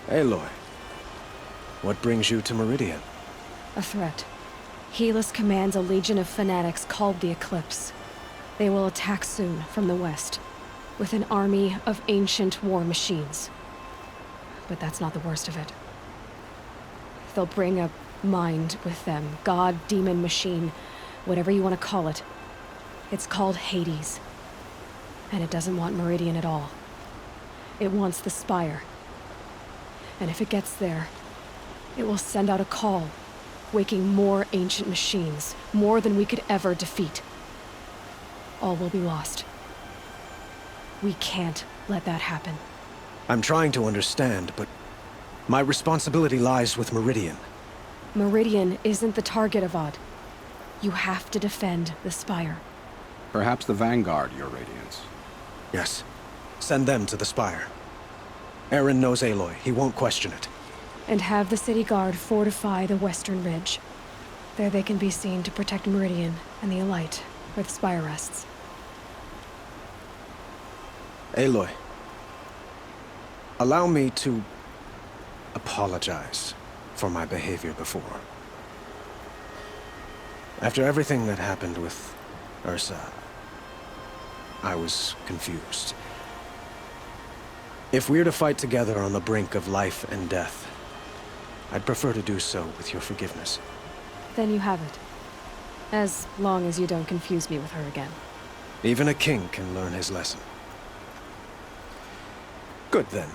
Aloy, what brings you to Meridian? A threat. Helis commands a legion of fanatics called the Eclipse. They will attack soon from the west, with an army of ancient war machines. But that's not the worst of it. They'll bring a mind with them, god, demon, machine, whatever you want to call it. It's called Hades. And it doesn't want Meridian at all. It wants the Spire. And if it gets there, it will send out a call, waking more ancient machines, more than we could ever defeat. All will be lost. We can't let that happen. I'm trying to understand, but my responsibility lies with Meridian. Meridian isn't the target, Avad. You have to defend the Spire. Perhaps the Vanguard, Your Radiance. Yes. Send them to the Spire. Eren knows Aloy. He won't question it. And have the City Guard fortify the Western Ridge. There they can be seen to protect Meridian and the Elite, where the Spire rests. Aloy, allow me to apologize for my behavior before. After everything that happened with Ursa, I was confused. If we're to fight together on the brink of life and death, I'd prefer to do so with your forgiveness. Then you have it. As long as you don't confuse me with her again. Even a king can learn his lesson. Good then.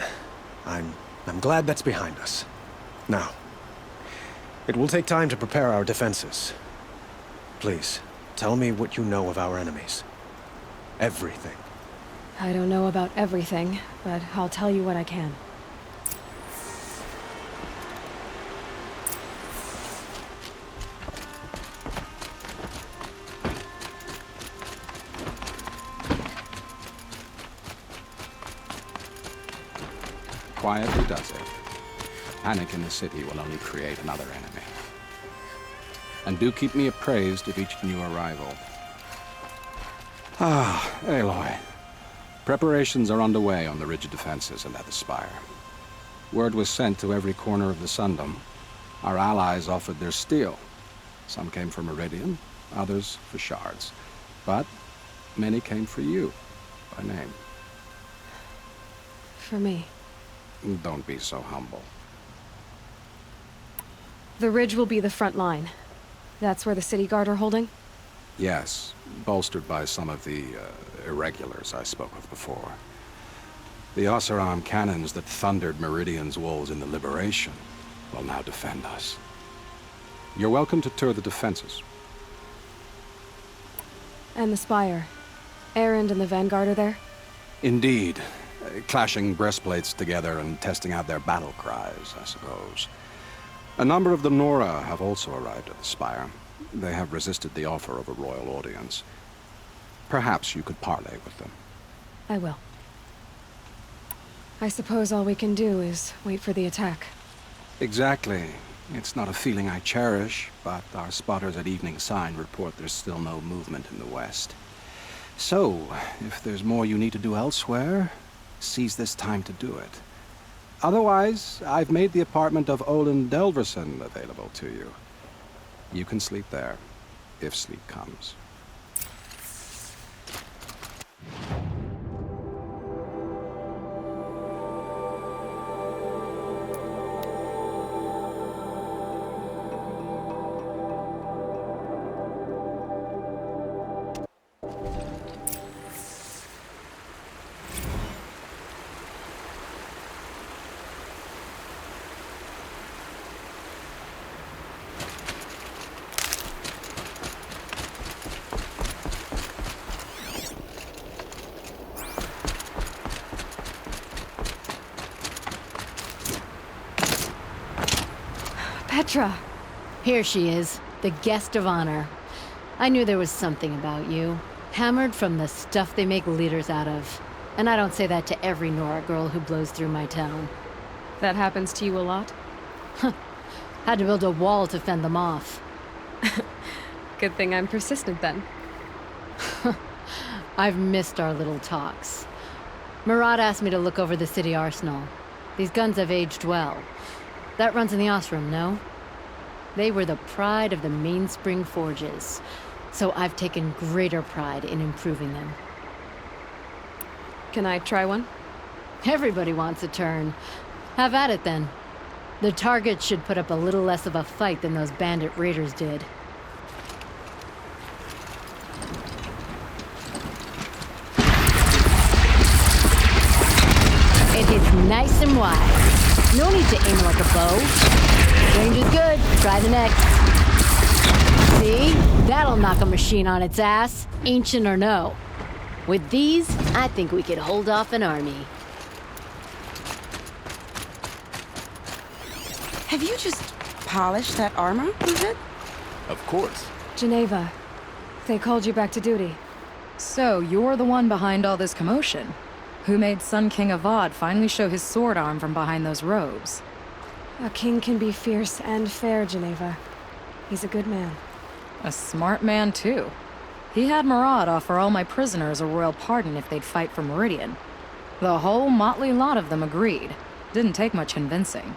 I'm glad that's behind us. Now, it will take time to prepare our defenses. Please, tell me what you know of our enemies. Everything. I don't know about everything, but I'll tell you what I can. Quietly does it. Panic in the city will only create another enemy. And do keep me appraised of each new arrival. Ah, Aloy. Preparations are underway on the rigid defenses and at the Spire. Word was sent to every corner of the Sundom. Our allies offered their steel. Some came for Meridian, others for shards. But many came for you, by name. For me. Don't be so humble. The ridge will be the front line. That's where the City Guard are holding? Yes, bolstered by some of the irregulars I spoke of before. The Oseram cannons that thundered Meridian's walls in the Liberation will now defend us. You're welcome to tour the defenses. And the Spire. Erend and the Vanguard are there? Indeed. Clashing breastplates together and testing out their battle cries, I suppose. A number of the Nora have also arrived at the Spire. They have resisted the offer of a royal audience. Perhaps you could parley with them. I will. I suppose all we can do is wait for the attack. Exactly. It's not a feeling I cherish, but our spotters at Evening Sign report there's still no movement in the west. So, if there's more you need to do elsewhere, seize this time to do it. Otherwise, I've made the apartment of Olin Delverson available to you. You can sleep there, if sleep comes. Petra! Here she is, the guest of honor. I knew there was something about you. Hammered from the stuff they make leaders out of. And I don't say that to every Nora girl who blows through my town. That happens to you a lot? Had to build a wall to fend them off. Good thing I'm persistent then. I've missed our little talks. Murad asked me to look over the city arsenal. These guns have aged well. That runs in the Osram, no? They were the pride of the Mainspring Forges, so I've taken greater pride in improving them. Can I try one? Everybody wants a turn. Have at it then. The target should put up a little less of a fight than those bandit raiders did. It hits nice and wide. No need to aim like a bow. Range is good. Try the next. See? That'll knock a machine on its ass, ancient or no. With these, I think we could hold off an army. Have you just polished that armor, Uthid? Of course. Geneva, they called you back to duty. So, you're the one behind all this commotion? Who made Sun King Avad finally show his sword arm from behind those robes? A king can be fierce and fair, Geneva. He's a good man. A smart man, too. He had Murad offer all my prisoners a royal pardon if they'd fight for Meridian. The whole motley lot of them agreed. Didn't take much convincing.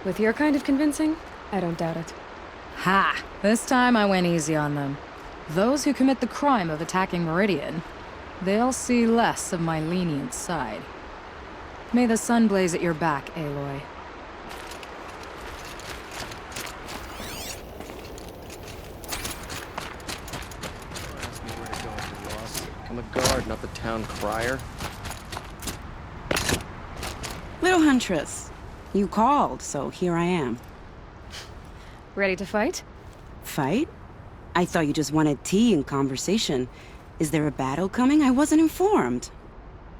With your kind of convincing, I don't doubt it. Ha! This time I went easy on them. Those who commit the crime of attacking Meridian, they'll see less of my lenient side. May the sun blaze at your back, Aloy. Ask me where to go if you're lost. I'm a guard, not the town crier. Little Huntress, you called, so here I am. Ready to fight? Fight? I thought you just wanted tea and conversation. Is there a battle coming? I wasn't informed.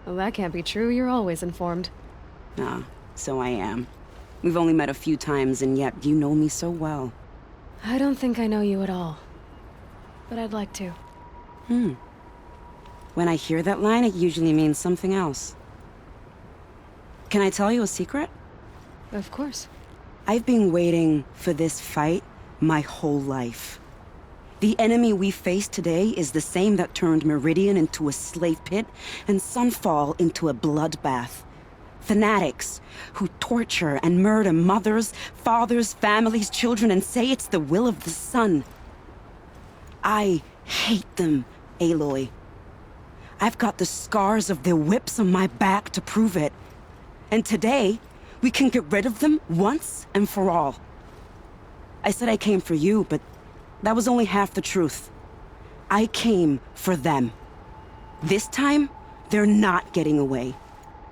Well, that can't be true. You're always informed. Ah, so I am. We've only met a few times, and yet you know me so well. I don't think I know you at all. But I'd like to. When I hear that line, it usually means something else. Can I tell you a secret? Of course. I've been waiting for this fight my whole life. The enemy we face today is the same that turned Meridian into a slave pit and Sunfall into a bloodbath. Fanatics who torture and murder mothers, fathers, families, children, and say it's the will of the sun. I hate them, Aloy. I've got the scars of their whips on my back to prove it. And today, we can get rid of them once and for all. I said I came for you, but that was only half the truth. I came for them. This time, they're not getting away.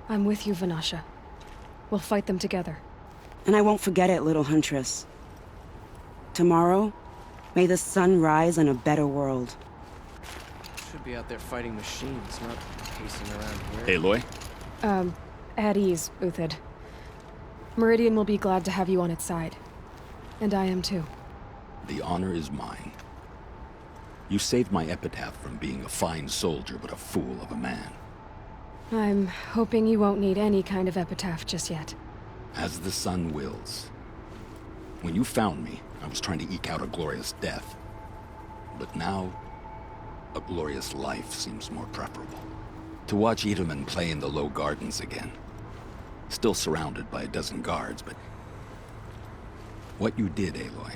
I'm with you, Vanasha. We'll fight them together. And I won't forget it, little Huntress. Tomorrow, may the sun rise in a better world. Should be out there fighting machines, not pacing around here. Aloy? At ease, Uthid. Meridian will be glad to have you on its side. And I am too. The honor is mine. You saved my epitaph from being a fine soldier, but a fool of a man. I'm hoping you won't need any kind of epitaph just yet. As the sun wills. When you found me, I was trying to eke out a glorious death. But now, a glorious life seems more preferable. To watch Edelman play in the low gardens again. Still surrounded by a dozen guards, but... what you did, Aloy,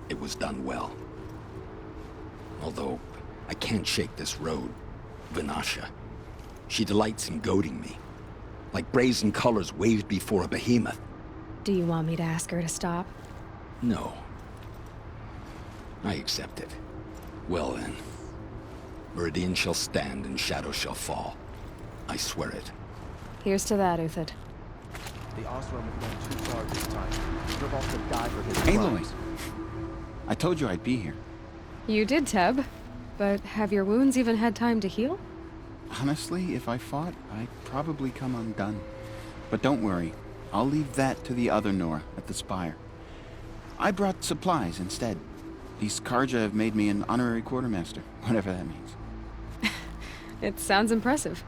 it was done well. Although, I can't shake this road, Vanasha. She delights in goading me. Like brazen colors waved before a behemoth. Do you want me to ask her to stop? No. I accept it. Well then. Meridian shall stand and shadow shall fall. I swear it. Here's to that, Uthid. The Osram have gone too far this time. Revolt could die for his Aloy, crimes. I told you I'd be here. You did, Teb. But have your wounds even had time to heal? Honestly, if I fought, I'd probably come undone. But don't worry, I'll leave that to the other Nora at the Spire. I brought supplies instead. These Karja have made me an honorary quartermaster, whatever that means. It sounds impressive.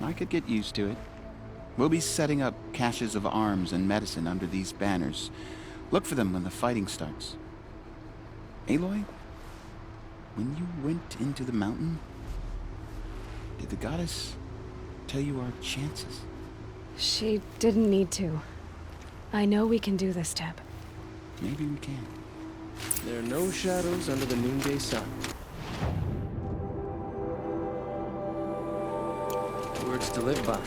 I could get used to it. We'll be setting up caches of arms and medicine under these banners. Look for them when the fighting starts. Aloy, when you went into the mountain, did the goddess tell you our chances? She didn't need to. I know we can do this, Teb. Maybe we can. There are no shadows under the noonday sun. Words to live by.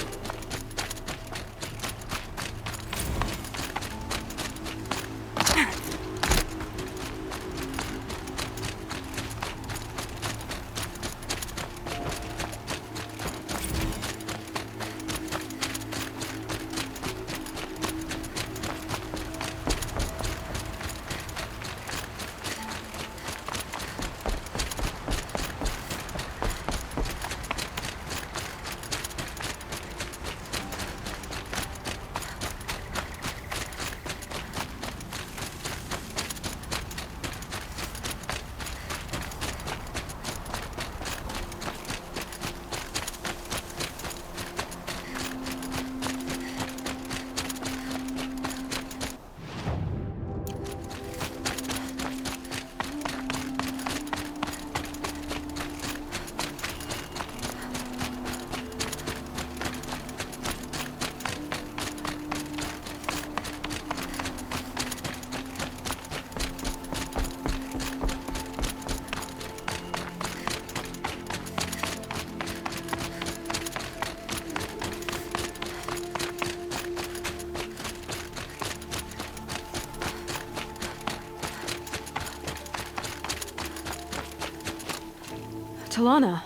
Talana,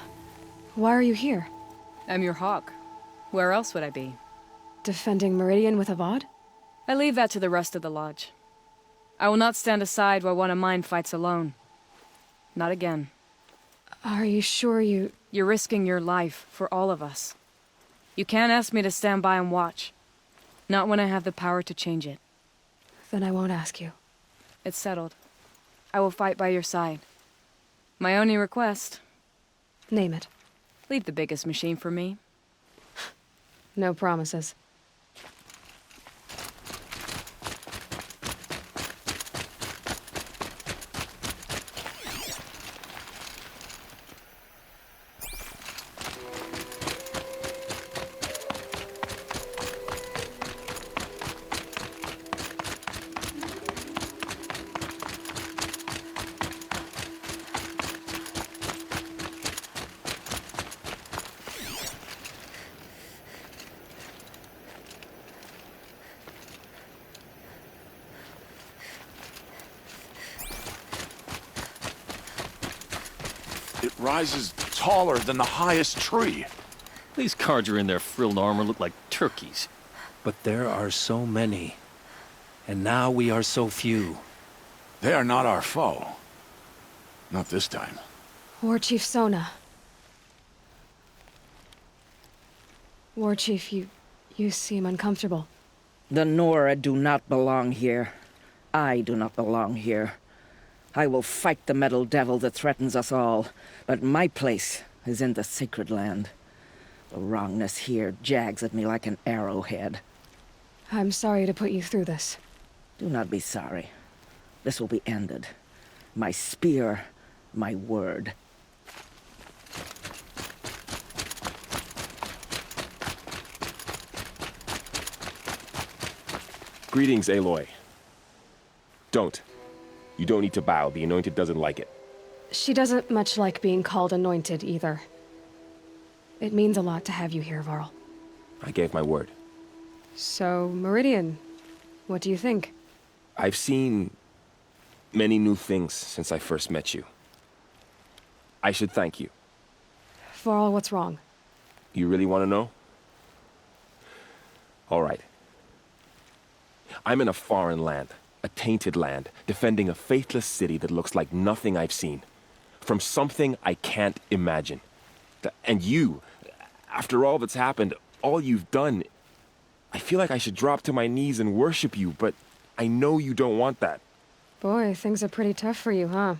why are you here? I'm your hawk. Where else would I be? Defending Meridian with Avad? I leave that to the rest of the Lodge. I will not stand aside while one of mine fights alone. Not again. Are you sure you... You're risking your life for all of us. You can't ask me to stand by and watch. Not when I have the power to change it. Then I won't ask you. It's settled. I will fight by your side. My only request... Name it. Leave the biggest machine for me. No promises. It rises taller than the highest tree. These Carja in their frilled armor look like turkeys. But there are so many. And now we are so few. They are not our foe. Not this time. War Chief Sona. War Chief, you seem uncomfortable. The Nora do not belong here. I do not belong here. I will fight the metal devil that threatens us all, but my place is in the sacred land. The wrongness here jags at me like an arrowhead. I'm sorry to put you through this. Do not be sorry. This will be ended. My spear, my word. Greetings, Aloy. Don't. You don't need to bow. The Anointed doesn't like it. She doesn't much like being called anointed, either. It means a lot to have you here, Varl. I gave my word. So, Meridian, what do you think? I've seen many new things since I first met you. I should thank you. Varl, what's wrong? You really want to know? All right. I'm in a foreign land, a tainted land, defending a faithless city that looks like nothing I've seen. From something I can't imagine. And you, after all that's happened, all you've done, I feel like I should drop to my knees and worship you, but I know you don't want that. Boy, things are pretty tough for you, huh?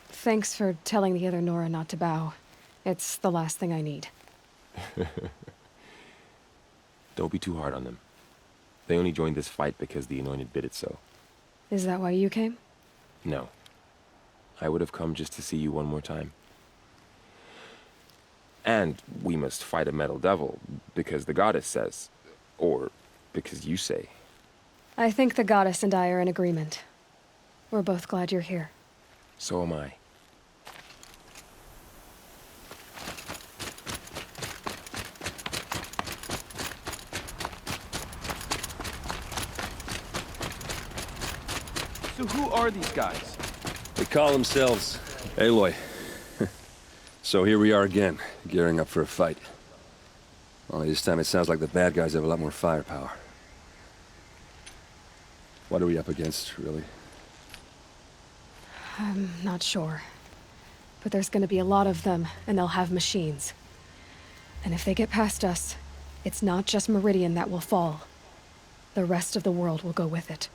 Thanks for telling the other Nora not to bow. It's the last thing I need. Don't be too hard on them. They only joined this fight because the Anointed bid it so. Is that why you came? No. I would have come just to see you one more time. And we must fight a metal devil, because the goddess says Or because you say. I think the goddess and I are in agreement. We're both glad you're here. So am I. So who are these guys? They call themselves Aloy. So here we are again, gearing up for a fight. Only this time it sounds like the bad guys have a lot more firepower. What are we up against, really? I'm not sure. But there's gonna be a lot of them, and they'll have machines. And if they get past us, it's not just Meridian that will fall. The rest of the world will go with it.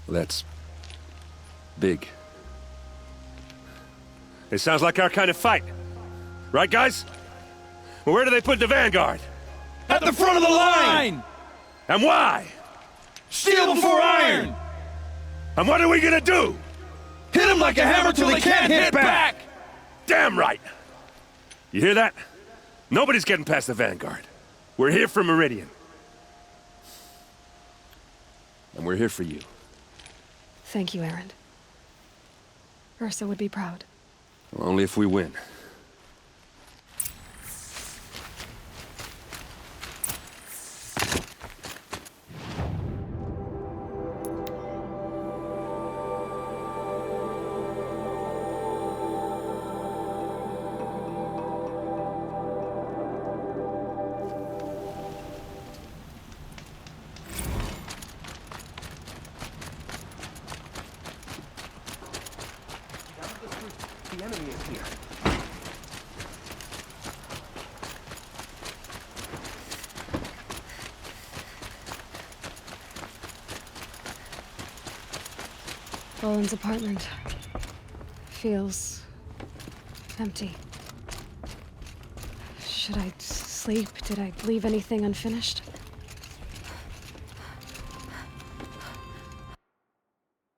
That's big. It sounds like our kind of fight. Right, guys? Well, where do they put the Vanguard? At the front of the line! And why? Steel before iron! And what are we gonna do? Hit them like a hammer till they can't hit back! Damn right! You hear that? Nobody's getting past the Vanguard. We're here for Meridian. And we're here for you. Thank you, Erend. Ursa would be proud. Well, only if we win. The enemy is here. Roland's apartment feels empty. Should I sleep? Did I leave anything unfinished?